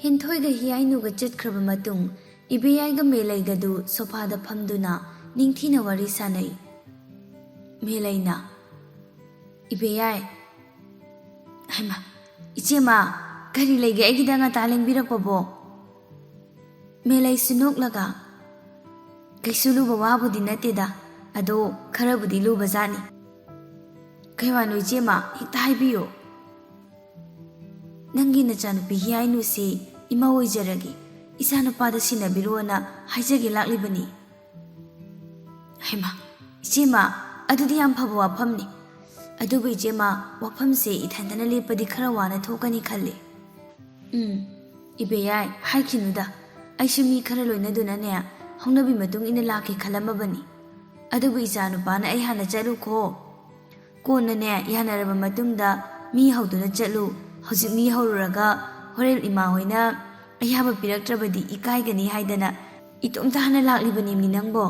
ꯍꯦꯟꯊꯣꯏꯒ ꯍꯤꯌꯥꯏꯅꯨꯒ ꯆꯠꯈ꯭ꯔꯕ ꯃꯇꯨꯡ ꯏꯕꯦꯌꯥꯏꯒ ꯃꯦꯂꯩꯒꯗꯨ ꯁꯣꯐꯥꯗ ꯐꯝꯗꯨꯅ ꯅꯤꯡꯊꯤꯅ ꯋꯥꯔꯤ ꯁꯥꯅꯩ꯫ ꯃꯦꯂꯩꯅ "ꯏꯕꯦꯌꯥꯏ, ꯍꯩꯃꯥ, ꯏꯆꯦꯃ, ꯀꯔꯤ ꯂꯩꯒꯦ ꯑꯩꯒꯤꯗ ꯉꯇꯥ ꯂꯦꯡꯕꯤꯔꯛꯄꯕꯣ?" ꯃꯦꯂꯩꯁꯨ ꯅꯣꯛꯂꯒ "ꯀꯩꯁꯨ ꯂꯨꯕ ꯋꯥꯕꯨꯗꯤ ꯅꯠꯇꯦꯗ, ꯑꯗꯣ ꯈꯔꯕꯨꯗꯤ ꯂꯨꯕꯖꯥꯠꯅꯤ." "ꯀꯩ ꯋꯥꯅꯣ ꯏꯆꯦꯃ, ꯍꯦꯛꯇ ꯍꯥꯏꯕꯤꯌꯨ." "ꯅꯪꯒꯤ ꯅꯆꯥꯅꯨꯄꯤ ꯍꯤꯌꯥꯏꯅꯨꯁꯤ ꯏꯃꯥ ꯑꯣꯏꯖꯔꯒꯦ, ꯏꯆꯥꯅꯨꯄꯥꯗ ꯁꯤꯟꯅꯕꯤꯔꯣꯅ ꯍꯥꯏꯖꯒꯦ ꯂꯥꯛꯂꯤꯕꯅꯤ." "ꯍꯩꯃꯥ, ꯏꯆꯦꯃ, ꯑꯗꯨꯗꯤ ꯌꯥꯝ ꯐꯕ ꯋꯥꯐꯝꯅꯤ. ꯑꯗꯨꯕꯨ ꯏꯆꯦꯃ, ꯋꯥꯐꯝꯁꯦ ꯏꯊꯟꯇꯅ ꯂꯦꯞꯄꯗꯤ ꯈꯔ ꯋꯥꯅ ꯊꯣꯛꯀꯅꯤ ꯈꯜꯂꯤ." "ꯏꯕꯦꯌꯥꯏ, ꯍꯥꯏꯈꯤꯅꯨꯗ. ꯑꯩꯁꯨ ꯃꯤ ꯈꯔ ꯂꯣꯏꯅꯗꯨꯅꯅꯦ ꯍꯧꯅꯕꯤ ꯃꯇꯨꯡ ꯏꯟꯅ ꯂꯥꯛꯀꯦ ꯈꯜꯂꯝꯃꯕꯅꯤ. ꯑꯗꯨꯕꯨ ꯏꯆꯥꯅꯨꯄꯥꯅ ꯑꯩ ꯍꯥꯟꯅ ꯆꯠꯂꯨꯈꯣ, ꯀꯣꯟꯅꯅꯦ ꯌꯥꯅꯔꯕ ꯃꯇꯨꯡꯗ ꯃꯤ ꯍꯧꯗꯨꯅ ꯆꯠꯂꯨ. ꯍꯧꯖꯤꯛ ꯃꯤ ꯍꯧꯔꯨꯔꯒ ꯍꯣꯔꯦꯟ ꯏꯃꯥ ꯍꯣꯏꯅ ꯑꯌꯥꯕ ꯄꯤꯔꯛꯇ꯭ꯔꯕꯗꯤ ꯏꯀꯥꯏꯒꯅꯤ ꯍꯥꯏꯗꯅ ꯏꯇꯣꯝꯇ ꯍꯥꯟꯅ ꯂꯥꯛꯂꯤꯕꯅꯤꯝꯅꯤ ꯅꯪꯕꯣ."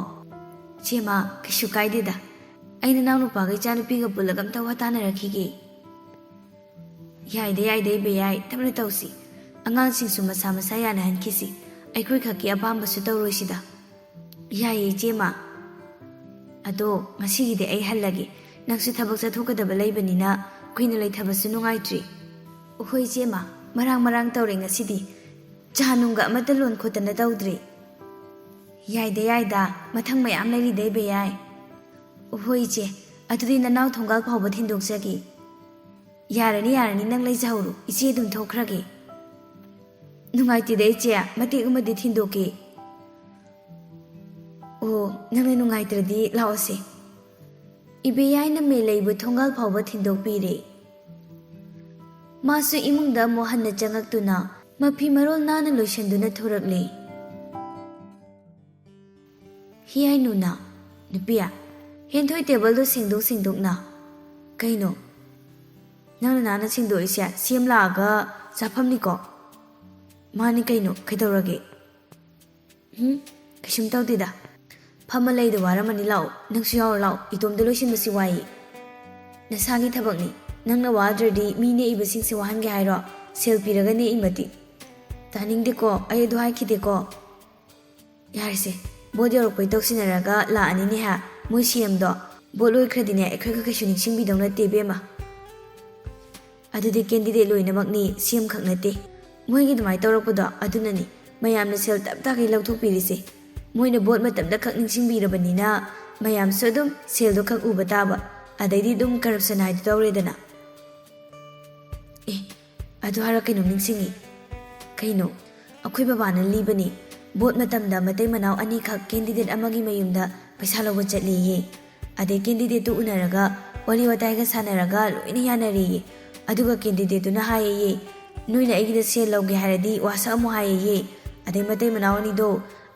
"ꯏꯆꯦꯃ, ꯀꯩꯁꯨ ꯀꯥꯏꯗꯦꯗ. ꯑꯩ ꯅꯅꯥꯎꯅꯨꯄꯥꯒ ꯏꯆꯥꯅꯨꯄꯤꯒ ꯄꯨꯜꯂꯒ ꯑꯝꯇ ꯋꯥ ꯇꯥꯟꯅꯔꯛꯈꯤꯒꯦ." "ꯌꯥꯏꯗ ꯌꯥꯏꯗ ꯏꯕꯦꯌꯥꯏ, ꯇꯞꯅ ꯇꯧꯁꯤ. ꯑꯉꯥꯡꯁꯤꯡꯁꯨ ꯃꯁꯥ ꯃꯁꯥ ꯌꯥꯅꯍꯟꯈꯤꯁꯤ. ꯑꯩꯈꯣꯏ ꯈꯛꯀꯤ ꯑꯄꯥꯝꯕꯁꯨ ꯇꯧꯔꯣꯏꯁꯤꯗ." "ꯌꯥꯏꯌꯦ ꯏꯆꯦꯃ. ꯑꯗꯣ ꯉꯁꯤꯒꯤꯗꯤ ꯑꯩ ꯍꯜꯂꯒꯦ. ꯅꯪꯁꯨ ꯊꯕꯛ ꯆꯠꯊꯣꯛꯀꯗꯕ ꯂꯩꯕꯅꯤꯅ ꯀꯨꯏꯅ ꯂꯩꯊꯕꯁꯨ ꯅꯨꯡꯉꯥꯏꯇ꯭ꯔꯤ." "ꯍꯣꯏ ꯏꯆꯦꯃ, ꯃꯔꯥꯡ ꯃꯔꯥꯡ ꯇꯧꯔꯦ ꯉꯁꯤꯗꯤ. ꯆꯥ ꯅꯨꯡꯒ ꯑꯃꯠꯇ ꯂꯣꯟ ꯈꯣꯠꯇꯅ ꯇꯧꯗ꯭ꯔꯤ." "ꯌꯥꯏꯗ ꯌꯥꯏꯗ, ꯃꯊꯪ ꯃꯌꯥꯝ ꯂꯩꯔꯤꯗ ꯏꯕꯦꯌꯥꯏ." "ꯍꯣꯏ ꯏꯆꯦ, ꯑꯗꯨꯗꯤ ꯅꯅꯥꯎ ꯊꯣꯡꯒꯥꯜ ꯐꯥꯎꯕ ꯊꯤꯟꯗꯣꯛꯆꯒꯦ." "ꯌꯥꯔꯅꯤ ꯌꯥꯔꯅꯤ, ꯅꯪ ꯂꯩꯖꯍꯧꯔꯣ. ꯏꯆꯦ ꯑꯗꯨꯝ ꯊꯣꯛꯈ꯭ꯔꯒꯦ." "ꯅꯨꯡꯉꯥꯏꯇꯦꯗ ꯏꯆꯦ, ꯃꯇꯦꯛ ꯑꯃꯗꯤ ꯊꯤꯟꯗꯣꯛꯀꯦ." "ꯑꯣ, ꯅꯪꯅ ꯅꯨꯡꯉꯥꯏꯇ꯭ꯔꯗꯤ ꯂꯥꯛꯑꯣꯁꯦ." ꯏꯕꯦꯌꯥꯏꯅ ꯃꯦꯂꯩꯕꯨ ꯊꯣꯡꯒꯥꯜ ꯐꯥꯎꯕ ꯊꯤꯟꯗꯣꯛꯄꯤꯔꯦ꯫ ꯃꯥꯁꯨ ꯏꯃꯨꯡꯗ ꯑꯃꯨꯛ ꯍꯟꯅ ꯆꯪꯉꯛꯇꯨꯅ ꯃꯐꯤ ꯃꯔꯣꯜ ꯅꯥꯟꯅ ꯂꯣꯏꯁꯤꯟꯗꯨꯅ ꯊꯣꯔꯛꯂꯦ꯫ ꯍꯤꯌꯥꯏꯅꯨꯅ "ꯅꯨꯄꯤ, ꯍꯦꯟꯊꯣꯏ ꯇꯦꯕꯜꯗꯣ ꯁꯦꯡꯗꯣꯛꯅ." "ꯀꯩꯅꯣ? ꯅꯪꯅ ꯅꯥꯟꯅ ꯁꯦꯡꯗꯣꯛꯏꯁꯦ ꯁꯦꯝ ꯂꯥꯛꯑꯒ ꯆꯥꯐꯝꯅꯤꯀꯣ?" "ꯃꯥꯅꯤ ꯀꯩꯅꯣ, ꯀꯩꯗꯧꯔꯒꯦ?" "ꯀꯩꯁꯨꯝ ꯇꯧꯗꯦꯗ. ꯐꯝꯃ ꯂꯩꯗ ꯋꯥꯔꯝꯃꯅꯤ, ꯂꯥꯛꯑꯣ, ꯅꯪꯁꯨ ꯌꯥꯎꯔꯣ ꯂꯥꯛꯑꯣ. ꯏꯇꯣꯝꯗ ꯂꯣꯏꯁꯤꯟꯕꯁꯤ ꯋꯥꯏꯌꯦ." "ꯅꯁꯥꯒꯤ ꯊꯕꯛꯅꯤ. ꯅꯪꯅ ꯋꯥꯗ꯭ꯔꯗꯤ ꯃꯤ ꯅꯦꯛꯏꯕꯁꯤꯡꯁꯦ ꯋꯥꯍꯟꯒꯦ ꯍꯥꯏꯔꯣ? ꯁꯦꯜ ꯄꯤꯔꯒ ꯅꯦꯛꯏꯃꯗꯤ." "ꯇꯥꯅꯤꯡꯗꯦꯀꯣ, ꯑꯩ ꯑꯗꯨ ꯍꯥꯏꯈꯤꯗꯦꯀꯣ." "ꯌꯥꯔꯦꯁꯦ, ꯕꯣꯠ ꯌꯧꯔꯛꯄꯩ ꯇꯧꯁꯤꯟꯅꯔꯒ ꯂꯥꯛꯑꯅꯤꯅꯦꯍꯦ ꯃꯣꯏ CMꯗꯣ. ꯕꯣꯠ ꯂꯣꯏꯈ꯭ꯔꯗꯤꯅꯦ ꯑꯩꯈꯣꯏꯒ ꯀꯩꯁꯨ ꯅꯤꯡꯁꯤꯡꯕꯤꯗꯧ ꯅꯠꯇꯦ ꯏꯕꯦꯝꯃ." "ꯑꯗꯨꯗꯤ ꯀꯦꯟꯗꯤꯗꯦꯠ ꯂꯣꯏꯅꯃꯛꯅꯤ, CM ꯈꯛ ꯅꯠꯇꯦ. ꯃꯣꯏꯒꯤ ꯑꯗꯨꯃꯥꯏꯅ ꯇꯧꯔꯛꯄꯗꯣ ꯑꯗꯨꯅꯅꯤ ꯃꯌꯥꯝꯅ ꯁꯦꯜ ꯇꯞ ꯇꯥꯒꯩ ꯂꯧꯊꯣꯛꯄꯤꯔꯤꯁꯦ. ꯃꯣꯏꯅ ꯕꯣꯠ ꯃꯇꯝꯗ ꯈꯛ ꯅꯤꯡꯁꯤꯡꯕꯤꯔꯕꯅꯤꯅ ꯃꯌꯥꯝꯁꯨ ꯑꯗꯨꯝ ꯁꯦꯜꯗꯣ ꯈꯛ ꯎꯕ ꯇꯥꯕ. ꯑꯗꯩꯗꯤ ꯑꯗꯨꯝ ꯀꯔꯞꯁꯟ ꯍꯥꯏꯗꯨ ꯇꯧꯔꯦꯗꯅ." "ꯑꯗꯨ ꯍꯥꯏꯔ ꯀꯩꯅꯣꯝ ꯅꯤꯡꯁꯤꯡꯉꯤ." "ꯀꯩꯅꯣ?" "ꯑꯩꯈꯣꯏ ꯕꯕꯥꯅ ꯂꯤꯕꯅꯤ, ꯕꯣꯠ ꯃꯇꯝꯗ ꯃꯇꯩ ꯃꯅꯥꯎ ꯑꯅꯤꯈꯛ ꯀꯦꯟꯗꯤꯗꯦꯠ ꯑꯃꯒꯤ ꯃꯌꯨꯝꯗ ꯄꯩꯁా ꯂꯧꯕ ꯆꯠꯂꯦꯌꯦ. ꯑꯗꯩ ꯀꯦꯟꯗꯤꯗꯦꯠꯇꯨ ꯎꯅꯔꯒ ꯋꯥꯔꯤ ꯋꯥꯇꯥꯏꯒ ꯁꯥꯟꯅꯔꯒ ꯂꯣꯏꯅ ꯌꯥꯅꯔꯦꯌꯦ. ꯑꯗꯨꯒ ꯀꯦꯟꯗꯤꯗꯦꯠꯇꯨꯅ ꯍꯥꯏꯌꯦꯌꯦ, ꯅꯣꯏꯅ ꯑꯩꯒꯤꯗ ꯁꯦꯜ ꯂꯧꯒꯦ ꯍꯥꯏꯔꯗꯤ ꯋꯥꯁꯛꯑꯝꯃꯣ ꯍꯥꯏꯌꯦꯌꯦ. ꯑꯗꯩ ꯃꯇꯩ ꯃꯅꯥꯎ ꯑꯅꯤꯗꯣ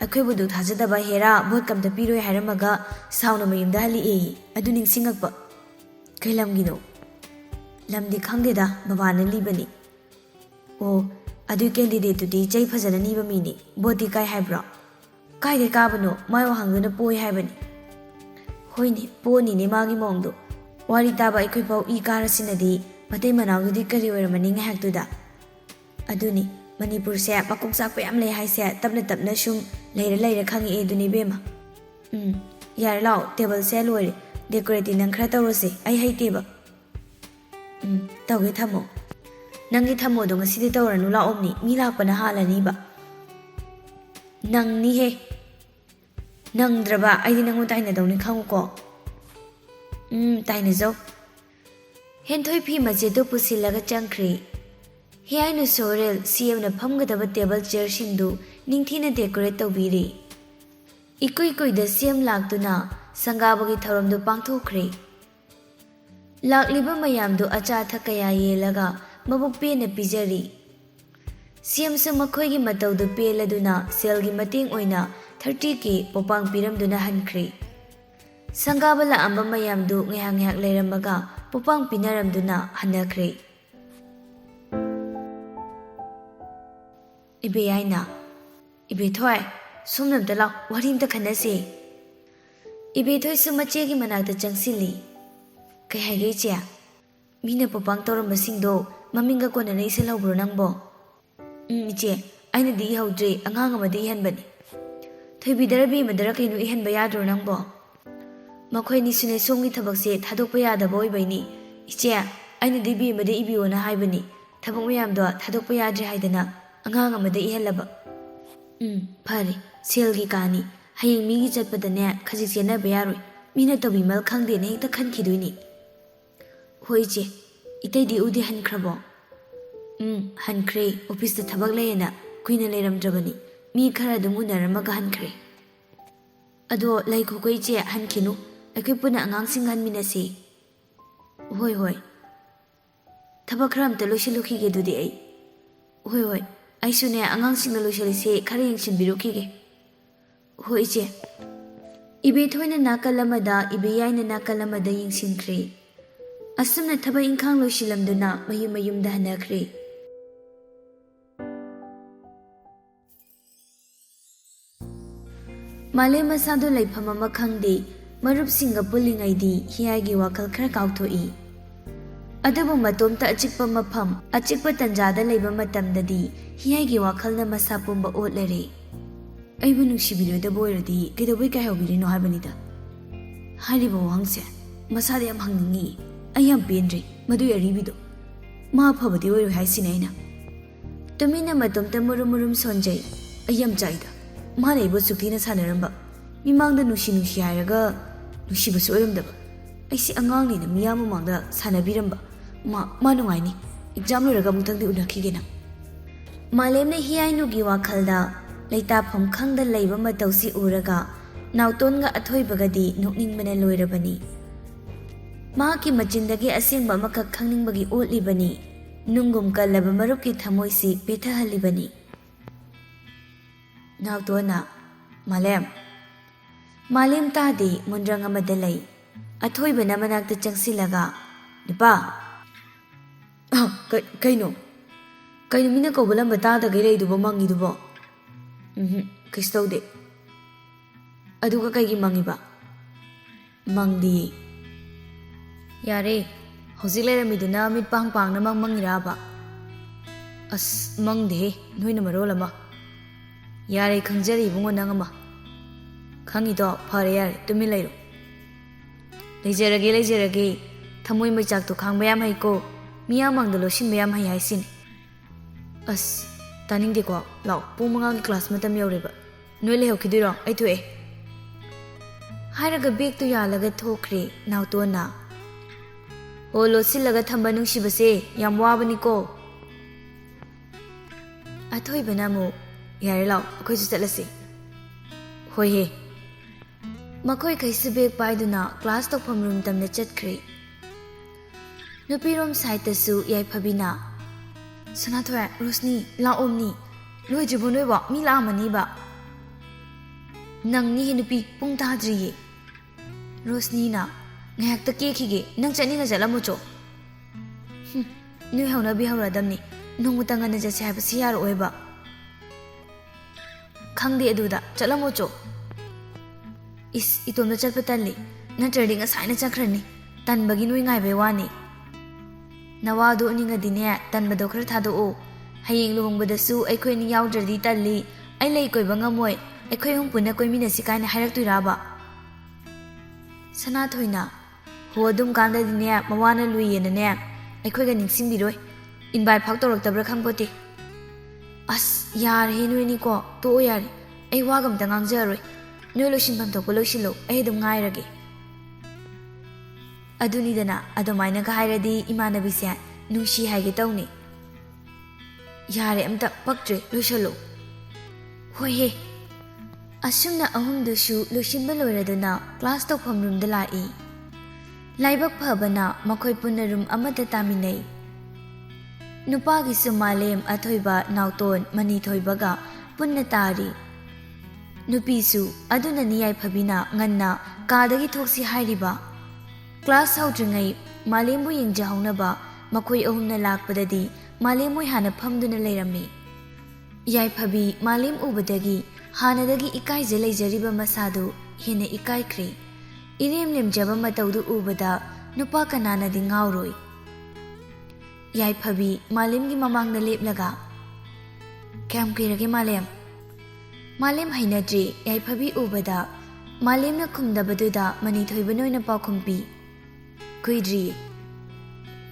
ꯑꯩꯈꯣꯏꯕꯨꯗꯨ ꯊꯥꯖꯗꯕ ꯍꯦꯔꯥ ꯚꯣꯠ ꯀꯝꯇ ꯄꯤꯔꯣꯏ ꯍꯥꯏꯔꯝꯃꯒ ꯁꯥꯎꯅ ꯃꯌꯨꯝꯗ ꯍꯜꯂꯛꯑꯦꯌꯦ." "ꯑꯗꯨ ꯅꯤꯡꯁꯤꯡꯉꯛꯄ." "ꯀꯩ ꯂꯝꯒꯤꯅꯣ?" "ꯂꯝꯗꯤ ꯈꯪꯗꯦꯗ, ꯕꯕꯥꯅ ꯂꯤꯕꯅꯤ." "ꯑꯣ, ꯑꯗꯨꯏ ꯀꯦꯟꯗꯤꯗꯦꯠꯇꯨꯗꯤ ꯆꯩ ꯐꯖꯅ ꯅꯤꯕ ꯃꯤꯅꯤ. ꯚꯣꯠꯇꯤ ꯀꯥꯏ ꯍꯥꯏꯕ꯭ꯔꯣ?" "ꯀꯥꯏꯗꯩ ꯀꯥꯕꯅꯣ, ꯃꯥꯏ ꯋꯥꯍꯪꯗꯨꯅ ꯄꯣꯏ ꯍꯥꯏꯕꯅꯤ." "ꯍꯣꯏꯅꯦ, ꯄꯣꯅꯤꯅꯦ ꯃꯥꯒꯤ ꯃꯑꯣꯡꯗꯣ. ꯋꯥꯔꯤ ꯇꯥꯕ ꯑꯩꯈꯣꯏꯐꯥꯎ ꯏ ꯀꯥꯔꯁꯤꯅꯗꯤ ꯃꯇꯩ ꯃꯅꯥꯎꯗꯨꯗꯤ ꯀꯔꯤ ꯑꯣꯏꯔꯝꯃꯅꯤ ꯉꯥꯏꯍꯥꯛꯇꯨꯗ." "ꯑꯗꯨꯅꯤ, ꯃꯅꯤꯄꯨꯔꯁꯦ ꯃꯀꯣꯛ ꯆꯥꯛꯄ ꯌꯥꯝ ꯂꯩ ꯍꯥꯏꯁꯦ ꯇꯞꯅ ꯇꯞꯅ ꯁꯨꯝ ꯂꯩꯔ ꯈꯪꯉꯛꯑꯦ ꯑꯗꯨꯅꯤ ꯏꯕꯦꯝꯃ." "ꯌꯥꯔꯦ ꯂꯥꯛꯑꯣ, ꯇꯦꯕꯜꯁꯦ ꯂꯣꯏꯔꯦ. ꯗꯦꯀꯣꯔꯦꯇꯤ ꯅꯪ ꯈꯔ ꯇꯧꯔꯁꯦ, ꯑꯩ ꯍꯩꯇꯦꯕ." "ꯇꯧꯒꯦ, ꯊꯝꯃꯣ." "ꯅꯪꯒꯤ ꯊꯝꯃꯣꯗꯣ ꯉꯁꯤꯗꯤ ꯇꯧꯔꯅꯨ, ꯂꯥꯛꯑꯣꯝꯅꯤ, ꯃꯤ ꯂꯥꯛꯄꯅ ꯍꯥꯜꯂꯅꯤꯕ." "ꯅꯪꯅꯤꯍꯦ." "ꯅꯪꯗ꯭ꯔꯕ ꯑꯩꯗꯤ ꯅꯪꯉꯣꯟ ꯇꯥꯏꯅꯗꯧꯅꯤ ꯈꯪꯉꯨꯀꯣ." "ꯇꯥꯏꯅꯖꯧ." ꯍꯦꯟꯊꯣꯏ ꯐꯤ ꯃꯆꯦꯠꯇꯨ ꯄꯨꯁꯤꯜꯂꯒ ꯆꯪꯈ꯭ꯔꯦ꯫ ꯍꯤꯌꯥꯏꯅꯨ ꯁꯣꯔꯦꯜ CMꯅ ꯐꯝꯒꯗꯕ ꯇꯦꯕꯜ ꯆꯤꯌꯔꯁꯤꯡꯗꯨ ꯅꯤꯡꯊꯤꯅ ꯗꯦꯀꯣꯔꯦꯠ ꯇꯧꯕꯤꯔꯦ꯫ ꯏꯀꯨꯏ ꯀꯨꯏꯗ CM ꯂꯥꯛꯇꯨꯅ ꯁꯪꯒꯥꯕꯒꯤ ꯊꯧꯔꯝꯗꯨ ꯄꯥꯡꯊꯣꯛꯈ꯭ꯔꯦ꯫ ꯂꯥꯛꯂꯤꯕ ꯃꯌꯥꯝꯗꯨ ꯑꯆꯥ ꯑꯊꯛ ꯀꯌꯥ ꯌꯦꯜꯂꯒ ꯃꯕꯨꯛ ꯄꯦꯟꯅ ꯄꯤꯖꯔꯤ꯫ CMꯁꯨ ꯃꯈꯣꯏꯒꯤ ꯃꯇꯧꯗꯨ ꯄꯦꯜꯂꯗꯨꯅ ꯁꯦꯜꯒꯤ ꯃꯇꯦꯡ ꯑꯣꯏꯅ 30K ꯄꯣꯄꯥꯡ ꯄꯤꯔꯝꯗꯨꯅ ꯍꯟꯈ꯭ꯔꯦ꯫ ꯁꯪꯒꯥꯕ ꯂꯥꯛꯑꯝꯕ ꯃꯌꯥꯝꯗꯨ ꯉꯥꯏꯍꯥꯛ ꯂꯩꯔꯝꯃꯒ ꯄꯣꯄꯥꯡ ꯄꯤꯅꯔꯝꯗꯨꯅ ꯍꯟꯅꯈ꯭ꯔꯦ꯫ ꯏꯕꯦꯌꯥꯏꯅ "ꯏꯕꯦꯊꯣꯏ, ꯁꯣꯝꯅ ꯑꯝꯇ ꯂꯥꯎ, ꯋꯥꯔꯤ ꯑꯝꯇ ꯈꯟꯅꯁꯦ." ꯏꯕꯦꯊꯣꯏꯁꯨ ꯃꯆꯦꯒꯤ ꯃꯅꯥꯛꯇ ꯆꯪꯁꯤꯜꯂꯤ꯫ "ꯀꯩ ꯍꯥꯏꯒꯦ ꯏꯆꯦ? ꯃꯤꯅ ꯄꯣꯄꯥꯡ ꯇꯧꯔꯝꯕꯁꯤꯡꯗꯣ ꯃꯃꯤꯡꯒ ꯀꯣꯟꯅꯅ ꯏꯁꯤꯜꯍꯧꯕ꯭ꯔꯣ ꯅꯪꯕꯣ?" "ꯏꯆꯦ, ꯑꯩꯅꯗꯤ ꯏꯍꯧꯗ꯭ꯔꯦ ꯑꯉꯥꯡ ꯑꯃꯗꯤ ꯏꯍꯟꯕꯅꯤ ꯊꯣꯏꯕꯤꯗꯔ ꯕꯦꯝꯃꯗꯔ ꯀꯩꯅꯣ ꯏꯍꯟꯕ ꯌꯥꯗ꯭ꯔꯣ ꯅꯪꯕꯣ ꯃꯈꯣꯏꯅꯤꯁꯨꯅꯦ ꯁꯣꯝꯒꯤ ꯊꯕꯛꯁꯦ ꯊꯥꯗꯣꯛꯄ ꯌꯥꯗꯕ ꯑꯣꯏꯕꯩꯅꯤ ꯏꯆꯦ ꯑꯩꯅꯗꯤ ꯕꯦꯝꯃꯗ ꯏꯕꯤꯌꯣꯅ ꯍꯥꯏꯕꯅꯤ ꯊꯕꯛ ꯃꯌꯥꯝꯗꯣ ꯊꯥꯗꯣꯛꯄ ꯌꯥꯗ꯭ꯔꯦ ꯍꯥꯏꯗꯅ ꯑꯉꯥꯡ ꯑꯃꯗ ꯏꯍꯜꯂꯕ ꯐꯔꯦ ꯁꯦꯜꯒꯤ ꯀꯥꯅꯤ ꯍꯌꯦꯡ ꯃꯤꯒꯤ ꯆꯠꯄꯗꯅꯦ ꯈꯖꯤꯛ ꯆꯦꯟꯅꯕ ꯌꯥꯔꯣꯏ ꯃꯤꯅ ꯇꯧꯕꯤꯃꯜ ꯈꯪꯗꯦꯅ ꯍꯦꯛꯇ ꯈꯟꯈꯤꯗꯣꯏꯅꯤ ꯍꯣꯏ ꯏꯆꯦ 이때ꯗꯤ 우디 ꯍꯟꯈ꯭ꯔꯕꯣ ꯍꯟꯈ꯭ꯔꯦ ꯑꯣꯐꯤꯁꯇ ꯊꯕꯛ ꯂꯩꯌꯦꯅ ꯀꯨꯏꯅ ꯂꯩꯔꯝꯗ꯭ꯔꯕꯅꯤ ꯃꯤ ꯈꯔ ꯑꯗꯨꯝ ꯎꯅꯔꯝꯃꯒ ꯍꯟꯈ꯭ꯔꯦ ꯑꯗꯣ ꯂꯩꯈꯣꯀꯣ ꯏꯆꯦ ꯍꯟꯈꯤꯅꯨ ꯑꯩꯈꯣꯏ ꯄꯨꯟꯅ ꯑꯉꯥꯡꯁꯤꯡ ꯍꯟꯃꯤꯟꯅꯁꯤ ꯍꯣꯏ ꯍꯣꯏ ꯊꯕꯛ ꯈꯔ ꯑꯝꯇ ꯂꯣꯏꯁꯤꯜꯂꯨꯈꯤꯒꯦ ꯑꯗꯨꯗꯤ ꯑꯩ ꯍꯣꯏ ꯍꯣꯏ ꯑꯩꯁꯨꯅꯦ ꯑꯉꯥꯡꯁꯤꯡꯅ ꯂꯣꯏꯁꯤꯜꯂꯤꯁꯦ ꯈꯔ ꯌꯦꯡꯁꯤꯟꯕꯤꯔꯨꯈꯤꯒꯦ ꯍꯣꯏ ꯏꯆꯦ 이베ꯊꯣꯏꯅ ꯅꯥꯀꯜ ꯑꯃꯗ 이베ꯌꯥꯏꯅ ꯅꯥꯀꯜ ꯑꯃꯗ ꯌꯦꯡꯁꯤꯟꯈ꯭ꯔꯦ ꯑꯁꯨꯝꯅ ꯊꯕꯛ ꯏꯪꯈꯥꯡ ꯂꯣꯏꯁꯤꯜꯂꯝꯗꯨꯅ ꯃꯌꯨꯝꯗ ꯍꯟꯅꯈ꯭ꯔꯦ ꯃꯥꯂꯦꯝ ꯃꯁꯥꯗꯣ ꯂꯩꯐꯝ ꯑꯃ ꯈꯪꯗꯦ ꯃꯔꯨꯞꯁꯤꯡꯒ ꯄꯨꯜꯂꯤꯉꯩꯗꯤ ꯍꯤꯌꯥꯏꯒꯤ ꯋꯥꯈꯜ ꯈꯔ ꯀꯥꯎꯊꯣꯛꯏ ꯑꯗꯨꯕꯨ ꯃꯇꯣꯝꯇ ꯑꯆꯤꯛꯄ ꯃꯐꯝ ꯑꯆꯤꯛꯄ ꯇꯟꯖꯥꯗ ꯂꯩꯕ ꯃꯇꯝꯗꯗꯤ ꯍꯤꯌꯥꯏꯒꯤ ꯋꯥꯈꯜꯅ ꯃꯁꯥ ꯄꯨꯝꯕ ꯑꯣꯠꯂꯔꯦ ꯑꯩꯕꯨ ꯅꯨꯡꯁꯤꯕꯤꯔꯣꯏꯗꯕ ꯑꯣꯏꯔꯗꯤ ꯀꯩꯗꯧꯕꯩ ꯀꯥꯏꯍꯧꯕꯤꯔꯤꯅꯣ ꯍꯥꯏꯕꯅꯤꯗ ꯍꯥꯏꯔꯤꯕ ꯋꯥꯍꯪꯁꯦ ꯃꯁꯥꯗ ꯌꯥꯝ ꯍꯪꯅꯤꯡꯉꯤ ꯑꯩ ꯌꯥꯝ ꯄꯦꯟꯗ꯭ꯔꯦ ꯃꯗꯨꯏ ꯑꯔꯤꯕꯤꯗꯣ ꯃꯥ ꯐꯕꯗꯤ ꯑꯣꯏꯔꯣꯏ ꯍꯥꯏꯁꯤꯅꯦ ꯑꯩꯅ ꯇꯨꯃꯤꯟꯅ ꯃꯇꯣꯝꯇ ꯃꯨꯔꯨꯝ ꯁꯣꯟꯖꯩ ꯑꯩ ꯌꯥꯝ ꯆꯥꯏꯗ ꯃꯥꯅ ꯑꯩꯕꯨ ꯁꯨꯛꯊꯤꯅ ꯁꯥꯟꯅꯔꯝꯕ ꯃꯤꯃꯥꯡꯗ ꯅꯨꯡꯁꯤ ꯍꯥꯏꯔꯒ ꯅꯨꯡꯁꯤꯕꯁꯨ ꯑꯣꯏꯔꯝꯗꯕ ꯑꯩꯁꯤ ꯑꯉꯥꯡꯅꯤꯅ ꯃꯤꯌꯥꯝ ꯃꯃꯥꯡꯗ ꯁꯥꯟꯅꯕꯤꯔꯝꯕ ꯃꯥ ꯅꯨꯡꯉꯥꯏꯅꯤ ꯑꯦꯛꯖꯥꯝ ꯂꯣꯏꯔꯒ ꯑꯃꯨꯛꯇꯪꯗꯤ ꯎꯅꯈꯤꯒꯦ ꯅꯪ ꯃꯥꯂꯦꯝꯅ ꯍꯤꯌꯥꯏꯅꯨꯒꯤ ꯋꯥꯈꯜꯗ ꯂꯩꯇꯥꯐꯝ ꯈꯪꯗ ꯂꯩꯕ ꯃꯇꯧꯁꯤ ꯎꯔꯒ ꯅꯥꯎꯇꯣꯟꯒ ꯑꯊꯣꯏꯕꯒꯗꯤ ꯅꯣꯛꯅꯤꯡꯕꯅ ꯂꯣꯏꯔꯕꯅꯤ ꯃꯍꯥꯛꯀꯤ ꯃꯆꯤꯟꯗꯒꯤ ꯑꯁꯦꯡꯕ ꯑꯃꯈꯛ ꯈꯪꯅꯤꯡꯕꯒꯤ ꯑꯣꯠꯂꯤꯕꯅꯤ ꯅꯨꯡꯒꯨꯝ ꯀꯜꯂꯕ ꯃꯔꯨꯞꯀꯤ ꯊꯃꯣꯏꯁꯤ ꯄꯦꯊꯍꯜꯂꯤꯕꯅꯤ ꯅꯥꯎꯇꯣꯟꯅ ꯃꯥꯂꯦꯝ ꯇꯥꯗꯦ ꯃꯨꯟꯗ꯭ꯔꯪ ꯑꯃꯗ ꯂꯩ ꯑꯊꯣꯏꯕꯅ ꯃꯅꯥꯛꯇ ꯆꯪꯁꯤꯜꯂꯒ ꯅꯨꯄꯥ ꯀꯩꯅꯣ ꯃꯤꯅ ꯀꯧꯕ ꯂꯝꯕ ꯇꯥꯗꯒꯩ ꯂꯩꯗꯨꯕꯣ ꯃꯪꯉꯤꯗꯨꯕꯣ ꯀꯩꯁꯨ ꯇꯧꯗꯦ ꯑꯗꯨꯒ ꯀꯩꯒꯤ ꯃꯪꯉꯤꯕ ꯃꯪꯗꯤ ꯌꯥꯔꯦ ꯍꯧꯖꯤꯛ ꯂꯩꯔꯝꯃꯤꯗꯨꯅ ꯃꯤꯠ ꯄꯥꯡꯅ ꯃꯪꯉꯤꯔꯕ ꯑꯁ ꯃꯪꯗꯦꯍꯦ ꯅꯣꯏꯅ ꯃꯔꯣꯜ ꯑꯃ ꯌꯥꯔꯦ ꯈꯪꯖꯔꯦ ꯏꯕꯨꯡꯉꯣ ꯅꯪ ꯑꯃ ꯈꯪꯉꯤꯗꯣ ꯐꯔꯦ ꯌꯥꯔꯦ ꯇꯨꯃꯤꯟ ꯂꯩꯔꯣ ꯂꯩꯖꯔꯒꯦ ꯊꯃꯣꯏ ꯃꯩꯆꯥꯛꯇꯣ ꯈꯥꯡꯕ ꯌꯥꯝ ꯍꯩꯀꯣ ꯃꯤꯌꯥꯝꯃꯥꯡꯗ ꯂꯣꯠꯁꯤꯟꯕ ꯌꯥꯝ ꯍꯩ ꯍꯥꯏꯁꯤꯅꯤ ꯑꯁ ꯇꯥꯅꯤꯡꯗꯦꯀꯣ ꯂꯥꯛꯑꯣ ꯄꯨꯡ 5ꯒꯤ ꯀ꯭ꯂꯥꯁ ꯃꯇꯝ ꯌꯧꯔꯦꯕ ꯅꯣꯏ ꯂꯩꯍꯧꯈꯤꯗꯣꯏꯔꯣ ꯑꯩ ꯊꯣꯛꯑꯦ ꯍꯥꯏꯔꯒ ꯕꯦꯒꯇꯨ ꯌꯥꯜꯂꯒ ꯊꯣꯛꯈ꯭ꯔꯦ ꯅꯥꯎꯇꯣꯟꯅ ꯍꯣ ꯂꯣꯠꯁꯤꯜꯂꯒ ꯊꯝꯕ ꯅꯨꯡꯁꯤꯕꯁꯦ ꯌꯥꯝ ꯋꯥꯕꯅꯤꯀꯣ ꯑꯊꯣꯏꯕꯅ ꯑꯃꯨꯛ ꯌꯥꯔꯦ ꯂꯥꯛꯑꯣ ꯑꯩꯈꯣꯏꯁꯨ ꯆꯠꯂꯁꯤ ꯍꯣꯏꯍꯦ ꯃꯈꯣꯏꯈꯩꯁꯨ ꯕꯦꯒ ꯄꯥꯏꯗꯨꯅ ꯀ꯭ꯂꯥꯁ ꯇꯧꯐꯝ ꯔꯨꯝ ꯇꯝꯅ ꯆꯠꯈ꯭ꯔꯦ ꯅꯨꯄꯤꯔꯣꯝ ꯁꯥꯏꯠꯇꯁꯨ ꯌꯥꯏꯐꯕꯤꯅ ꯁꯅꯥꯊꯣꯏ ꯔꯣꯁꯅꯤ ꯂꯥꯛꯑꯣꯝꯅꯤ ꯂꯣꯏꯗ꯭ꯔꯤꯕꯣ ꯅꯣꯏꯕꯣ ꯃꯤ ꯂꯥꯛꯑꯝꯃꯅꯤꯕ ꯅꯪꯅꯤꯍꯦ ꯅꯨꯄꯤ ꯄꯨꯡ ꯇꯥꯗ꯭ꯔꯤꯌꯦ ꯔꯣꯁꯅꯤꯅ ꯉꯥꯏꯍꯥꯛꯇ ꯀꯦꯈꯤꯒꯦ ꯅꯪ ꯆꯠꯅꯤꯡꯉ ꯆꯠꯂꯝꯃꯨꯆꯣ ꯅꯣꯏ ꯍꯧꯅꯕꯤ ꯍꯧꯔꯗꯝꯅꯤ ꯅꯣꯡꯃꯇ ꯉꯟꯅ ꯆꯠꯁꯦ ꯍꯥꯏꯕꯁꯤ ꯌꯥꯔꯛꯑꯣꯏꯕ ꯈꯪꯗꯦ ꯑꯗꯨꯗ ꯆꯠꯂꯝꯃꯨꯆꯣ ꯏꯁ ꯏꯇꯣꯝꯗ ꯆꯠꯄ ꯇꯜꯂꯤ ꯅꯠꯇ꯭ꯔꯗꯤ ꯉꯁꯥꯏꯅ ꯆꯠꯈ꯭ꯔꯅꯤ ꯇꯟꯕꯒꯤ ꯅꯣꯏ ꯉꯥꯏꯕꯩ ꯋꯥꯅꯤ ꯅꯋꯥꯗꯣ ꯎꯅꯤꯡꯉꯗꯤꯅꯦ ꯇꯟꯕꯗꯣ ꯈꯔ ꯊꯥꯗꯣꯛꯑꯣ ꯍꯌꯦꯡ ꯂꯨꯍꯣꯡꯕꯗꯁꯨ ꯑꯩꯈꯣꯏ ꯑꯅꯤ ꯌꯥꯎꯗ꯭ꯔꯗꯤ ꯇꯜꯂꯤ ꯑꯩ ꯂꯩ ꯀꯣꯏꯕ ꯉꯝꯃꯣꯏ ꯑꯩꯈꯣꯏ ꯑꯍꯨꯝ ꯄꯨꯟꯅ ꯀꯣꯏꯃꯤꯟꯅꯁꯤ ꯀꯥꯏꯅ ꯍꯥꯏꯔꯛꯇꯣꯏꯔꯕ ꯁꯅꯥꯊꯣꯏꯅ ꯍꯣ ꯑꯗꯨꯝ ꯀꯥꯟꯗꯗꯤꯅꯦ ꯃꯋꯥꯅ ꯂꯨꯏꯌꯦꯅꯅꯦ ꯑꯩꯈꯣꯏꯒ ꯅꯤꯡꯁꯤꯡꯕꯤꯔꯣꯏ ꯏꯟꯚꯥꯏꯠ ꯐꯥꯎ ꯇꯧꯔꯛꯇꯕ꯭ꯔꯥ ꯈꯪꯄꯣꯠꯇꯦ ꯑꯁ ꯌꯥꯔꯦꯍꯦ ꯅꯣꯏꯅꯤꯀꯣ ꯇꯣꯛꯑꯣ ꯌꯥꯔꯦ ꯑꯩ ꯋꯥꯒ ꯑꯝꯇ ꯉꯥꯡꯖꯔꯔꯣꯏ ꯅꯣꯏ ꯂꯣꯏꯁꯤꯟꯐꯝ ꯊꯣꯛꯄ ꯂꯣꯏꯁꯤꯜꯂꯣ ꯑꯩ ꯑꯗꯨꯝ ꯉꯥꯏꯔꯒꯦ ꯑꯗꯨꯅꯤꯗꯅ ꯑꯗꯨꯃꯥꯏꯅꯒ ꯍꯥꯏꯔꯗꯤ ꯏꯃꯥꯟꯅꯕꯤꯁꯦ ꯅꯨꯡꯁꯤ ꯍꯥꯏꯒꯦ ꯇꯧꯅꯤ ꯌꯥꯔꯦ ꯑꯝꯇ ꯄꯛꯇ꯭ꯔꯦ ꯂꯣꯏꯁꯤꯜꯂꯣ ꯍꯣꯏꯍꯦ ꯑꯁꯨꯝꯅ ꯑꯍꯨꯝꯗꯨꯁꯨ ꯂꯣꯏꯁꯤꯟꯕ ꯂꯣꯏꯔꯗꯨꯅ ꯀ꯭ꯂꯥꯁ ꯇꯧꯐꯝ ꯔꯨꯝꯗ ꯂꯥꯛꯏ ꯂꯥꯏꯕꯛ ꯐꯕꯅ ꯃꯈꯣꯏ ꯄꯨꯟꯅ ꯔꯨꯝ ꯑꯃꯗ ꯇꯥꯃꯤꯟꯅꯩ ꯅꯨꯄꯥꯒꯤꯁꯨ ꯃꯥꯂꯦꯝ ꯑꯊꯣꯏꯕ ꯅꯥꯎꯇꯣꯟ ꯃꯅꯤꯊꯣꯏꯕꯒ ꯄꯨꯟꯅ ꯇꯥꯔꯤ ꯅꯨꯄꯤꯁꯨ ꯑꯗꯨꯅꯅꯤ ꯌꯥꯏꯐꯕꯤꯅ ꯉꯟꯅ ꯀꯥꯗꯒꯤ ꯊꯣꯛꯁꯤ ꯍꯥꯏꯔꯤꯕ ꯀ꯭ꯂꯥꯁ ꯍꯧꯗ꯭ꯔꯤꯉꯩ ꯃꯥꯂꯦꯝꯕꯨ ꯌꯦꯡꯖꯍꯧꯅꯕ ꯃꯈꯣꯏ ꯑꯍꯨꯝꯅ ꯂꯥꯛꯄꯗꯗꯤ ꯃꯥꯂꯦꯝ ꯃꯣꯏ ꯍꯥꯟꯅ ꯐꯝꯗꯨꯅ ꯂꯩꯔꯝꯃꯤ ꯌꯥꯏꯐꯕꯤ ꯃꯥꯂꯦꯝ ꯎꯕꯗꯒꯤ ꯍꯥꯟꯅꯗꯒꯤ ꯏꯀꯥꯏꯖ ꯂꯩꯖꯔꯤꯕ ꯃꯁꯥꯗꯨ ꯍꯦꯟꯅ ꯏꯀꯥꯏꯈ꯭ꯔꯦ ꯏꯔꯦꯝ ꯂꯦꯝꯖꯕ ꯃꯇꯧꯗꯨ ꯎꯕꯗ ꯅꯨꯄꯥ ꯀꯅꯥꯅꯗꯤ ꯉꯥꯎꯔꯣꯏ ꯌꯥꯏꯐꯕꯤ ꯃꯥꯂꯦꯝꯒꯤ ꯃꯃꯥꯡꯗ ꯂꯦꯞꯂꯒ ꯀꯌꯥꯝ ꯀꯨꯏꯔꯒꯦ ꯃꯥꯂꯦꯝ? ꯃꯥꯂꯦꯝ ꯍꯩꯅꯗ꯭ꯔꯤ ꯌꯥꯏꯐꯕꯤ ꯎꯕꯗ ꯃꯥꯂꯦꯝꯅ ꯈꯨꯝꯗꯕꯗꯨꯗ ꯃꯅꯤꯊꯣꯏꯕꯅ ꯑꯣꯏꯅ ꯄꯥꯎꯈꯨꯝ ꯄꯤ. ꯀꯨꯏꯗ꯭ꯔꯤꯌꯦ.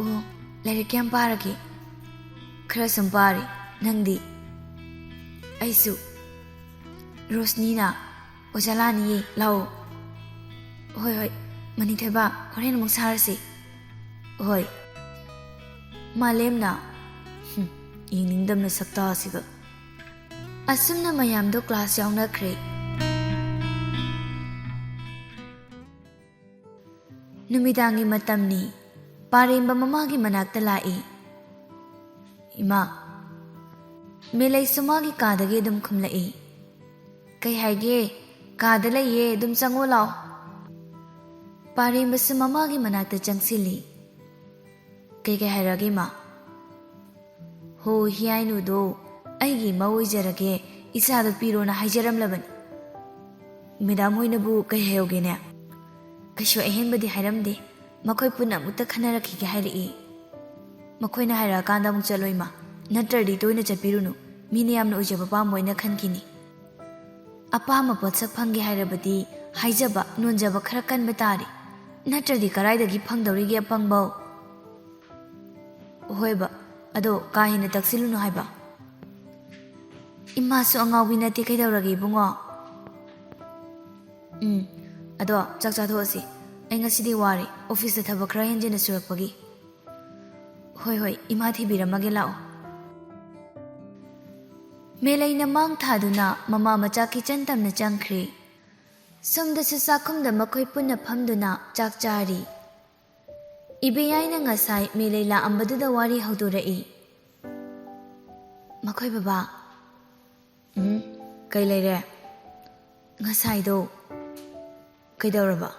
ꯑꯣ, ꯂꯥꯏꯔꯤꯛ ꯀꯌꯥꯝ ꯄꯥꯔꯒꯦ? ꯈꯔ ꯁꯨꯝ ꯄꯥꯔꯤ. ꯅꯪꯗꯤ? ꯑꯩꯁꯨ. ꯔꯣꯁꯅꯤꯅ ꯑꯣꯖꯥ ꯂꯥꯛꯅꯤꯌꯦ, ꯂꯥꯛꯑꯣ. ꯍꯣꯏ ꯍꯣꯏ, ꯃꯅꯤꯊꯣꯏꯕ, ꯍꯣꯔꯦꯟ ꯑꯃꯨꯛ ꯁꯥꯔꯁꯤ. ꯍꯣꯏ. ꯃꯥꯂꯦꯝꯅ ꯌꯦꯡꯅꯤꯡꯗꯕꯅ ꯁꯛꯇꯥꯁꯤꯒ. ꯑꯁꯨꯝꯅ ꯃꯌꯥꯝꯗꯣ ꯀ꯭ꯂꯥꯁ ꯌꯥꯎꯅꯈ꯭ꯔꯦ. ꯅꯨꯃꯤꯗꯥꯡꯒꯤ ꯃꯇꯝꯅꯤ. ꯄꯥꯔꯦꯝꯕ ꯃꯃꯥꯒꯤ ꯃꯅꯥꯛꯇ ꯂꯥꯛꯏ. ꯏꯃꯥ. ꯃꯦꯂꯩꯁꯨ ꯃꯥꯒꯤ ꯀꯥꯗꯒꯤ ꯑꯗꯨꯝ ꯈꯨꯝꯂꯛꯏ. ꯀꯩ ꯍꯥꯏꯒꯦ? ꯀꯥꯗ ꯂꯩꯌꯦ, ꯑꯗꯨꯝ ꯆꯪꯉꯣ ꯂꯥꯛꯑꯣ. ꯄꯥꯔꯦꯝꯕꯁꯨ ꯃꯃꯥꯒꯤ ꯃꯅꯥꯛꯇ ꯆꯪꯁꯤꯜꯂꯤ. ꯀꯩ ꯍꯥꯏꯔꯒꯦ ꯏꯃꯥ? ꯍꯣ, ꯍꯤꯌꯥꯏꯅꯨꯗꯣ ꯑꯩꯒꯤ ꯏꯃꯥ ꯑꯣꯏꯖꯔꯒꯦ, ꯏꯆꯥꯗꯣ ꯄꯤꯔꯣꯅ ꯍꯥꯏꯖꯔꯝꯂꯕꯅꯤ. ꯃꯦꯗꯥꯝ ꯍꯣꯏꯅꯕꯨ ꯀꯩ ꯍꯥꯏꯍꯧꯒꯦꯅꯦ? ꯀꯩꯁꯨ ꯑꯍꯦꯟꯕꯗꯤ ꯍꯥꯏꯔꯝꯗꯦ. ꯃꯈꯣꯏ ꯄꯨꯟꯅ ꯑꯃꯨꯛꯇ ꯈꯟꯅꯔꯛꯈꯤꯒꯦ ꯍꯥꯏꯔꯛꯏ. ꯃꯈꯣꯏꯅ ꯍꯥꯏꯔꯛꯑꯀꯥꯟꯗ ꯑꯃꯨꯛ ꯆꯠꯂꯣ ꯏꯃꯥ. ꯅꯠꯇ꯭ꯔꯗꯤ ꯇꯣꯏꯅ ꯆꯠꯄꯤꯔꯨꯅꯨ. ꯃꯤꯅ ꯌꯥꯝꯅ ꯑꯣꯏꯖꯕ ꯄꯥꯝꯕ ꯑꯣꯏꯅ ꯈꯟꯈꯤꯅꯤ. ꯑꯄꯥꯝꯕ ꯄꯣꯠꯁꯛ ꯐꯪꯒꯦ ꯍꯥꯏꯔꯕꯗꯤ ꯍꯥꯏꯖꯕ ꯅꯣꯟꯖꯕ ꯈꯔ ꯀꯟꯕ ꯇꯥꯔꯤ. ꯅꯠꯇ꯭ꯔꯗꯤ ꯀꯗꯥꯏꯗꯒꯤ ꯐꯪꯗꯧꯔꯤꯒꯦ ꯑꯄꯪꯕꯧ? ꯍꯣꯏꯕ, ꯑꯗꯣ ꯀꯥ ꯍꯦꯟꯅ ꯇꯛꯁꯤꯜꯂꯨꯅꯨ ꯍꯥꯏꯕ. ꯏꯃꯥꯁꯨ ꯑꯉꯥꯎꯕꯤ ꯅꯠꯇꯦ, ꯀꯩꯗꯧꯔꯒꯦ ꯏꯕꯨꯡꯉꯣ? ꯑꯗꯣ ꯆꯥꯛ ꯆꯥꯊꯣꯛꯑꯁꯤ. ꯑꯩ ꯉꯁꯤꯗꯤ ꯋꯥꯔꯦ, ꯑꯣꯐꯤꯁꯇ ꯊꯕꯛ ꯈꯔ ꯍꯦꯟꯖꯤꯟꯅ ꯁꯨꯔꯛꯄꯒꯤ. ꯍꯣꯏ ꯍꯣꯏ, ꯏꯃꯥ ꯊꯤꯕꯤꯔꯝꯃꯒꯦ, ꯂꯥꯛꯑꯣ. ꯃꯦꯂꯩꯅ ꯃꯥꯡ ꯊꯥꯗꯨꯅ ꯃꯃꯥ ꯃꯆꯥ ꯀꯤꯆꯟ ꯇꯝꯅ ꯆꯪꯈ꯭ꯔꯦ. ꯁꯣꯝꯗꯁꯨ ꯆꯥꯛꯈꯨꯝꯗ ꯃꯈꯣꯏ ꯄꯨꯟꯅ ꯐꯝꯗꯨꯅ ꯆꯥꯛ ꯆꯥꯔꯤ. ꯏꯕꯦꯌꯥꯏꯅ ꯉꯁꯥꯏ ꯃꯦꯂꯩ ꯂꯥꯛꯑꯝꯕꯗꯨꯗ ꯋꯥꯔꯤ ꯍꯧꯗꯣꯔꯛꯏ. ꯃꯈꯣꯏ ꯕꯕꯥ. ꯀꯩ ꯂꯩꯔꯦ? ꯉꯁꯥꯏꯗꯣ. ꯀꯩꯗꯧꯔꯕ?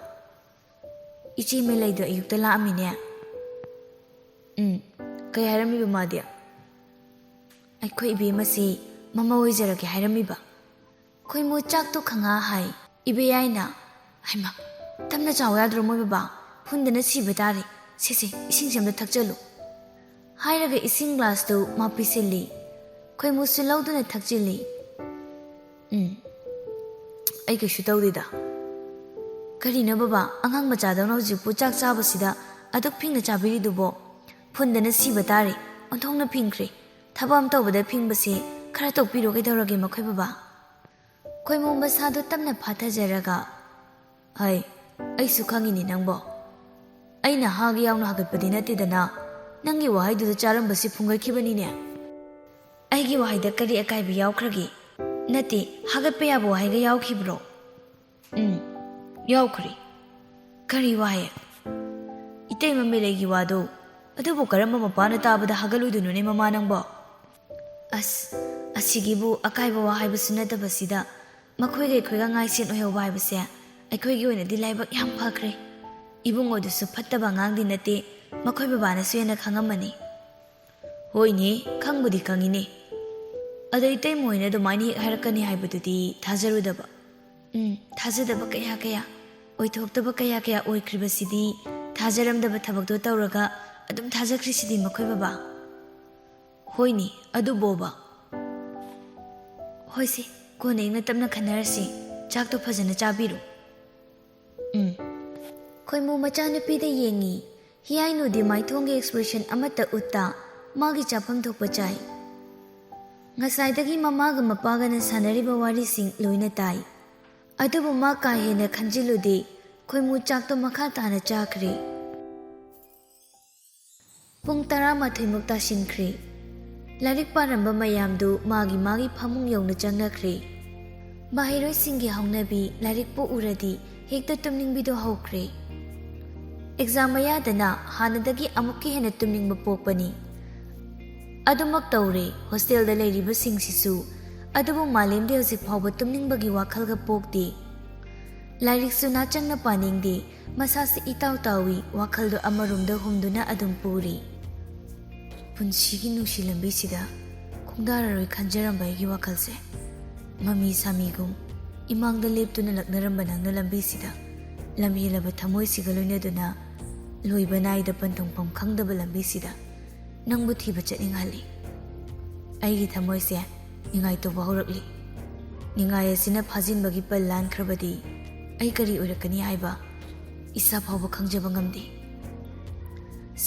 ꯏꯆꯦ ꯃꯦꯂꯩꯗꯣ ꯑꯌꯨꯛꯇ ꯂꯥꯛꯑꯝꯃꯤꯅꯦ. ꯀꯩ ꯍꯥꯏꯔꯝꯃꯤꯕ ꯃꯥꯗꯤ? ꯑꯩꯈꯣꯏ ꯏꯕꯦꯝꯃꯁꯤ ꯃꯃꯥ ꯑꯣꯏꯖꯔꯒꯦ ꯍꯥꯏꯔꯝꯃꯤꯕ. ꯈꯣꯏꯃꯨ ꯆꯥꯛꯇꯣ ꯈꯪꯉꯥ ꯍꯥꯏ. ꯏꯕꯦꯌꯥꯏꯅ, ꯍꯩꯃꯥ, ꯇꯞꯅ ꯆꯥꯎ ꯌꯥꯗ꯭ꯔꯣ ꯃꯣꯏ ꯕꯕꯥ? ꯐꯨꯟꯗꯅ ꯁꯤꯕ ꯇꯥꯔꯦ. ꯁꯦ, ꯏꯁꯤꯡꯁꯦ ꯑꯝꯇ ꯊꯛꯆꯜꯂꯨ. ꯍꯥꯏꯔꯒ ꯏꯁꯤꯡ ꯒ꯭ꯂꯥꯁꯇꯨ ꯃꯥ ꯄꯤꯁꯤꯜꯂꯤ. ꯈꯣꯏꯃꯨꯁꯨ ꯂꯧꯗꯨꯅ ꯊꯛꯆꯤꯜꯂꯤ. ꯑꯩ ꯀꯩꯁꯨ ꯇꯧꯗꯦꯗ. ꯀꯔꯤꯅꯣ ꯕꯕꯥ, ꯑꯉꯥꯡ ꯃꯆꯥꯗꯧꯅ ꯍꯧꯖꯤꯛꯄꯨ ꯆꯥꯛ ꯆꯥꯕꯁꯤꯗ ꯑꯗꯨꯛ ꯐꯤꯡꯅ ꯆꯥꯕꯤꯔꯤꯗꯨꯕꯣ? ꯐꯨꯟꯗꯅ ꯁꯤꯕ ꯇꯥꯔꯦ. ꯑꯣꯟꯊꯣꯛꯅ ꯐꯤꯡꯈ꯭ꯔꯦ. ꯊꯕꯛ ꯑꯃ ꯇꯧꯕꯗ ꯐꯤꯡꯕꯁꯦ ꯈꯔ ꯇꯣꯛꯄꯤꯔꯣ, ꯀꯩꯗꯧꯔꯒꯦ ꯃꯈꯣꯏ ꯕꯕꯥ? ꯈꯣꯏꯃꯨ ꯃꯁꯥꯗꯣ ꯇꯞꯅ ꯐꯥꯊꯖꯔꯒ, ꯑꯩꯁꯨ ꯈꯪꯉꯤꯅꯤ ꯅꯪꯕꯣ. ꯑꯩꯅ ꯍꯥꯒ ꯌꯥꯎꯅ ꯍꯥꯒꯠꯄꯗꯤ ꯅꯠꯇꯦꯗꯅ. ꯅꯪꯒꯤ ꯋꯥꯍꯩꯗꯨꯗ ꯆꯥꯔꯝꯕꯁꯤ ꯐꯨꯡꯒꯠꯈꯤꯕꯅꯤꯅꯦ. ꯑꯩꯒꯤ ꯋꯥꯍꯩꯗ ꯀꯔꯤ ꯑꯀꯥꯏꯕ ꯌꯥꯎꯈ꯭ꯔꯒꯦ? ꯅꯠꯇꯦ, ꯍꯥꯒꯠꯄ ꯌꯥꯕ ꯋꯥꯍꯩꯒ ꯌꯥꯎꯈꯤꯕ꯭ꯔꯣ? ꯌꯥꯎꯈ꯭ꯔꯦ. ꯀꯔꯤ ꯋꯥꯍꯩ? ꯏꯇꯩꯃ ꯃꯦꯂꯩꯒꯤ ꯋꯥꯗꯣ. ꯑꯗꯨꯕꯨ ꯀꯔꯝꯕ ꯃꯄꯥꯅ ꯇꯥꯕꯗ ꯍꯥꯒꯠꯂꯣꯏꯗꯣꯏꯅꯣꯅꯦ ꯃꯃꯥ ꯅꯪꯕꯣ? ꯑꯁꯤꯒꯤꯕꯨ ꯑꯀꯥꯏꯕ ꯋꯥ ꯍꯥꯏꯕꯁꯨ ꯅꯠꯇꯕꯁꯤꯗ ꯃꯈꯣꯏꯒ ꯑꯩꯈꯣꯏꯒ ꯉꯥꯏꯁꯦꯟ ꯑꯣꯏꯍꯧꯕ ꯍꯥꯏꯕꯁꯦ ꯑꯩꯈꯣꯏꯒꯤ ꯑꯣꯏꯅꯗꯤ ꯂꯥꯏꯕꯛ ꯌꯥꯝ ꯐꯈ꯭ರೆ. ꯏꯕꯨꯡꯉꯣꯗꯨꯁꯨ ꯐꯠꯇꯕ ꯑꯉꯥꯡꯗꯤ ꯅꯠꯇꯦ. ꯃꯈꯣꯏ ꯕꯕꯥꯅꯁꯨ ꯍꯦꯟꯅ ꯈꯪꯉꯝꯃꯅꯤ. ꯍꯣꯏꯅꯦ, ꯈꯪꯕꯨꯗꯤ ꯈꯪꯉꯤꯅꯦ. ꯑꯗꯣ ꯏꯇꯩꯃ ꯍꯣꯏꯅ ꯑꯗꯨꯃꯥꯏꯅ ꯍꯦꯛ ꯍꯥꯏꯔꯛꯀꯅꯤ ꯍꯥꯏꯕꯗꯨꯗꯤ ꯊꯥꯖꯔꯨꯗꯕ. ꯊꯥꯖꯗꯕ ꯀꯌꯥ, ꯑꯣꯏꯊꯣꯛꯇꯕ ꯀꯌꯥ ꯑꯣꯏꯈ꯭ꯔꯤꯕꯁꯤꯗꯤ ꯊꯥꯖꯔꯝꯗꯕ ꯊꯕꯛꯇꯣ ꯇꯧꯔꯒ ꯑꯗꯨꯝ ꯊꯥꯖꯈ꯭ꯔꯤꯁꯤꯗꯤ ꯃꯈꯣꯏ ꯕꯕꯥ. ꯍꯣꯏꯅꯦ, ꯑꯗꯨꯕꯣꯕ. ꯍꯣꯏꯁꯦ, ꯀꯣꯟꯅ ꯏꯪꯅ ꯇꯞꯅ ꯈꯟꯅꯔꯁꯤ. ꯆꯥꯛꯇꯣ ꯐꯖꯅ ꯆꯥꯕꯤꯔꯣ. ꯈꯣꯏꯃꯨ ꯃꯆꯥꯅꯨꯄꯤꯗ ꯌꯦꯡꯉꯤ. ꯍꯤꯌꯥꯏꯅꯨꯗꯤ ꯃꯥꯏꯊꯣꯡꯒꯤ ꯑꯦꯛꯁꯄ꯭ꯔꯦꯁꯟ ꯑꯃꯠꯇ ꯎꯠꯇ ꯃꯥꯒꯤ ꯆꯥꯐꯝ ꯊꯣꯛꯄ ꯆꯥꯏ. ꯉꯁꯥꯏꯗꯒꯤ ꯃꯃꯥꯒ ꯃꯄꯥꯒꯅ ꯁꯥꯟꯅꯔꯤꯕ ꯋꯥꯔꯤꯁꯤꯡ ꯂꯣꯏꯅ ꯇꯥꯏ. ꯑꯗꯨꯕꯨ ꯃꯥ ꯀꯥ ꯍꯦꯟꯅ ꯈꯟꯖꯤꯜꯂꯨꯗꯦ. ꯈꯣꯏꯃꯨ ꯆꯥꯛꯇꯣ ꯃꯈꯥ ꯇꯥꯅ ꯆꯥꯈ꯭ꯔꯦ. ꯄꯨꯡ 11 ꯇꯥꯁꯤꯟꯈ꯭ꯔꯦ. ꯂꯥꯏꯔꯤꯛ ꯄꯥꯔꯝꯕ ꯃꯌꯥꯝꯗꯨ ꯃꯥꯒꯤ ꯐꯃꯨꯡ ꯌꯧꯅ ꯆꯪꯅꯈ꯭ꯔꯦ. ꯃꯍꯩꯔꯣꯏꯁꯤꯡꯒꯤ ꯍꯧꯅꯕꯤ ꯂꯥꯏꯔꯤꯛꯄꯨ ꯎꯔꯗꯤ ꯍꯦꯛꯇ ꯇꯨꯝꯅꯤꯡꯕꯤꯗꯣ ꯍꯧꯈ꯭ꯔꯦ. ꯑꯦꯛꯖꯥꯝ ꯃꯌꯥꯗꯅ ꯍꯥꯟꯅꯗꯒꯤ ꯑꯃꯨꯛꯀ ꯍꯦꯟꯅ ꯇꯨꯝꯅꯤꯡꯕ ꯄꯣꯛꯄꯅꯤ. ꯑꯗꯨꯃꯛ ꯇꯧꯔꯦ ꯍꯣꯁꯇꯦꯜꯗ ꯂꯩꯔꯤꯕꯁꯤꯡꯁꯤꯁꯨ. ꯑꯗꯨꯕꯨ ꯃꯥꯂꯦꯝꯗꯤ ꯍꯧꯖꯤꯛ ꯐꯥꯎꯕ ꯇꯨꯝꯅꯤꯡꯕꯒꯤ ꯋꯥꯈꯜꯒ ꯄꯣꯛꯇꯦ. ꯂꯥꯏꯔꯤꯛꯁꯨ ꯅꯥꯆꯪꯅ ꯄꯥꯅꯤꯡꯗꯦ. ꯃꯁꯥꯁꯤ ꯏꯇꯥꯎ ꯇꯥꯎꯏ. ꯋꯥꯈꯜꯗꯣ ꯑꯃꯔꯣꯝꯗ ꯍꯨꯝꯗꯨꯅ ꯑꯗꯨꯝ ꯄꯨꯔꯤ. ꯄꯨꯟꯁꯤꯒꯤ ꯅꯨꯡꯁꯤ ꯂꯝꯕꯤꯁꯤꯗ ꯈꯣꯡꯗꯥꯔꯔꯣꯏ ꯈꯟꯖꯔꯝꯕ ꯑꯩꯒꯤ ꯋꯥꯈꯜꯁꯦ ꯃꯃꯤ ꯁꯥꯃꯤꯒꯨꯝ ꯏꯃꯥꯡꯗ ꯂꯦꯞꯇꯨꯅ ꯂꯛꯅꯔꯝꯕ ꯅꯪꯅ ꯂꯝꯕꯤꯁꯤꯗ ꯂꯝꯍꯦꯜꯂꯕ ꯊꯃꯣꯏꯁꯤꯒ ꯂꯣꯏꯅꯗꯨꯅ ꯂꯣꯏꯕ ꯅꯥꯏꯗ ꯄꯟꯊꯨꯡꯐꯝ ꯈꯪꯗꯕ ꯂꯝꯕꯤꯁꯤꯗ ꯅꯪꯕꯨ ꯊꯤꯕ ꯆꯠꯅꯤꯡꯍꯜꯂꯤ. ꯑꯩꯒꯤ ꯊꯃꯣꯏꯁꯦ ꯅꯤꯡꯉꯥꯏ ꯇꯧꯕ ꯍꯧꯔꯛꯂꯤ꯫ ꯅꯤꯡꯉꯥꯏ ꯑꯁꯤꯅ ꯐꯥꯖꯤꯟꯕꯒꯤ ꯄꯜ ꯂꯥꯟꯈ꯭ꯔꯕꯗꯤ ꯑꯩ ꯀꯔꯤ ꯑꯣꯏꯔꯛꯀꯅꯤ ꯍꯥꯏꯕ ꯏꯁꯥ ꯐꯥꯎꯕ ꯈꯪꯖꯕ ꯉꯝꯗꯦ꯫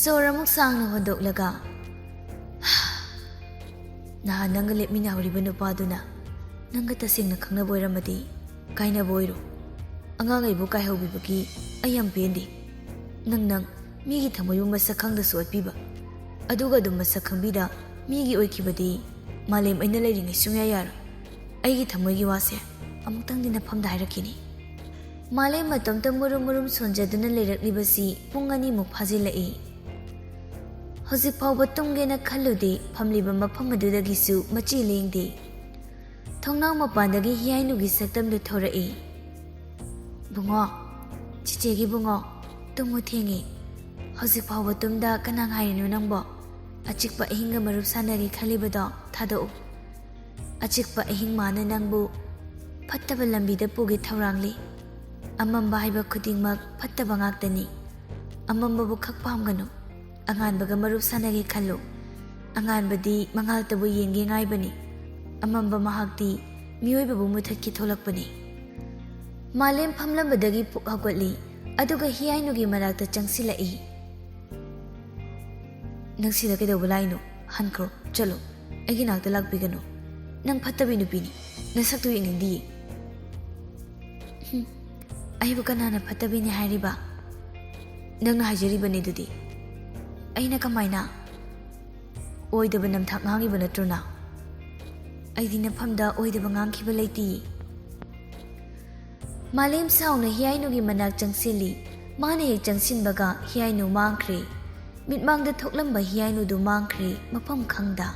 ꯁꯣꯔ ꯑꯃꯨꯛ ꯁꯥꯡꯅ ꯍꯣꯟꯗꯣꯛꯂꯒ ꯅꯍꯥꯟ ꯅꯪꯒ ꯂꯦꯞꯃꯤꯟꯅꯍꯧꯔꯤꯕ ꯅꯨꯄꯥꯗꯨꯅ ꯅꯪꯒ ꯇꯁꯦꯡꯅ ꯈꯪꯅꯕ ꯑꯣꯏꯔꯝꯃꯗꯤ ꯀꯥꯏꯅꯕ ꯑꯣꯏꯔꯣ꯫ ꯑꯉꯥꯡ ꯑꯩꯕꯨ ꯀꯥꯏꯍꯧꯕꯤꯕꯒꯤ ꯑꯩ ꯌꯥꯝ ꯄꯦꯟꯗꯦ꯫ ꯅꯪ ꯃꯤꯒꯤ ꯊꯃꯣꯏꯕꯨ ꯃꯁꯛ ꯈꯪꯗꯁꯨ ꯑꯣꯠꯄꯤꯕ, ꯑꯗꯨꯒ ꯑꯗꯨꯝ ꯃꯁꯛ ꯈꯪꯕꯤꯗ ꯃꯤꯒꯤ ꯑꯣꯏꯈꯤꯕꯗꯤ ꯃꯥꯂꯦꯝ ꯑꯩꯅ ꯂꯩꯔꯤꯉꯩ ꯁꯨꯡꯌꯥ ꯌꯥꯔꯣꯏ꯫ ꯑꯩꯒꯤ ꯊꯃꯣꯏꯒꯤ ꯋꯥꯁꯦ ꯑꯃꯨꯛꯇꯪꯗꯤ ꯅꯐꯝꯗ ꯍꯥꯏꯔꯛꯈꯤꯅꯤ꯫ ꯃꯥꯂꯦꯝ ꯃꯇꯣꯝꯇ ꯃꯨꯔꯨꯝ ꯃꯨꯔꯨꯝ ꯁꯣꯟꯖꯗꯨꯅ ꯂꯩꯔꯛꯂꯤꯕꯁꯤ ꯄꯨꯡ 2ꯃꯨꯛ ꯐꯥꯖꯤꯜꯂꯛꯏ꯫ ꯍꯧꯖꯤꯛ ꯐꯥꯎꯕ ꯇꯨꯝꯒꯦꯅ ꯈꯜꯂꯨꯗꯦ ꯐꯝꯂꯤꯕ ꯃꯐꯝ ꯑꯗꯨꯗꯒꯤꯁꯨ ꯃꯆꯤ ꯂꯦꯡꯗꯦ꯫ ꯊꯣꯡꯅꯥꯎ ꯃꯄꯥꯟꯗꯒꯤ ꯍꯤꯌꯥꯏꯅꯨꯒꯤ ꯁꯛꯇꯝꯗꯨ ꯊꯣꯔꯛꯏ꯫ ꯕꯨꯡꯉꯣ, ꯆꯤꯆꯦꯒꯤ ꯕꯨꯡꯉꯣ, ꯇꯨꯝꯃꯨ ꯊꯦꯡꯉꯦ꯫ ꯍꯧꯖꯤꯛ ꯐꯥꯎꯕ ꯇꯨꯝꯗ ꯀꯅꯥ ꯉꯥꯏꯔꯤꯅꯣ ꯅꯪꯕꯣ? ꯑꯆꯤꯛꯄ ꯑꯍꯤꯡꯒ ꯃꯔꯨꯞ ꯁꯥꯟꯅꯒꯦ ꯈꯜꯂꯤꯕꯗꯣ ꯊꯥꯗꯣꯛꯎ꯫ ꯑꯆꯤꯛꯄ ꯑꯍꯤꯡ ꯃꯥꯅ ꯅꯪꯕꯨ ꯐꯠꯇꯕ ꯂꯝꯕꯤꯗ ꯄꯨꯒꯦ ꯊꯧꯔꯥꯡꯂꯤ꯫ ꯑꯃꯝꯕ ꯍꯥꯏꯕ ꯈꯨꯗꯤꯡꯃꯛ ꯐꯠꯇꯕ ꯉꯥꯛꯇꯅꯤ꯫ ꯑꯃꯝꯕꯕꯨ ꯈꯛ ꯄꯥꯝꯒꯅꯨ, ꯑꯉꯥꯟꯕꯒ ꯃꯔꯨꯞ ꯁꯥꯟꯅꯒꯦ ꯈꯜꯂꯨ꯫ ꯑꯉꯥꯟꯕꯗꯤ ꯃꯉꯥꯜꯇꯕꯨ ꯌꯦꯡꯒꯦ ꯉꯥꯏꯕꯅꯤ, ꯑꯃꯝꯕ ꯃꯍꯥꯛꯇꯤ ꯃꯤꯑꯣꯏꯕꯕꯨ ꯃꯨꯊꯠꯀꯦ ꯊꯣꯛꯂꯛꯄꯅꯤ꯫ ꯃꯥꯂꯦꯝ ꯐꯝꯂꯝꯕꯗꯒꯤ ꯄꯨꯛ ꯍꯧꯒꯠꯂꯤ, ꯑꯗꯨꯒ ꯍꯤꯌꯥꯏꯅꯨꯒꯤ ꯃꯅꯥꯛꯇ ꯆꯪꯁꯤꯜꯂꯛꯏ꯫ ꯅꯪ ꯁꯤꯗ ꯀꯩꯗꯧꯕ ꯂꯥꯛꯏꯅꯣ? ꯍꯟꯈ꯭ꯔꯣ, ꯆꯠꯂꯣ, ꯑꯩꯒꯤ ꯅꯥꯛꯇ ꯂꯥꯛꯄꯤꯒꯅꯨ꯫ ꯅꯪ ꯐꯠꯇꯕꯤ ꯅꯨꯄꯤꯅꯤ, ꯅꯁꯛꯇꯨ ꯌꯦꯡꯅꯤꯡꯗꯤꯌꯦ꯫ ꯑꯩꯕꯨ ꯀꯅꯥꯅ ꯐꯠꯇꯕꯤꯅꯤ ꯍꯥꯏꯔꯤꯕ? ꯅꯪꯅ ꯍꯥꯏꯖꯔꯤꯕꯅꯤ ꯑꯗꯨꯗꯤ꯫ ꯑꯩꯅ ꯀꯃꯥꯏꯅ? ꯑꯣꯏꯗꯕ ꯅꯝꯊꯥꯛ ꯉꯥꯡꯉꯤꯕ ꯅꯠꯇ꯭ꯔꯣꯅ? ꯑꯩꯗꯤ ꯅꯐꯝꯗ ꯑꯣꯏꯗꯕ ꯉꯥꯡꯈꯤꯕ ꯂꯩꯇꯤꯌꯦ꯫ ꯃꯥꯂꯦꯝ ꯁꯥꯎꯅ ꯍꯤꯌꯥꯏꯅꯨꯒꯤ ꯃꯅꯥꯛ ꯆꯪꯁꯤꯜꯂꯤ꯫ ꯃꯥꯅ ꯍꯦꯛ ꯆꯪꯁꯤꯟꯕꯒ ꯍꯤꯌꯥꯏꯅꯨ ꯃꯥꯡꯈ꯭ꯔꯦ꯫ ꯃꯤꯠꯃꯥꯡꯗ ꯊꯣꯛꯂꯝꯕ ꯍꯤꯌꯥꯏꯅꯨꯗꯨ ꯃꯥꯡꯈ꯭ꯔꯦ ꯃꯐꯝ ꯈꯪꯗ꯫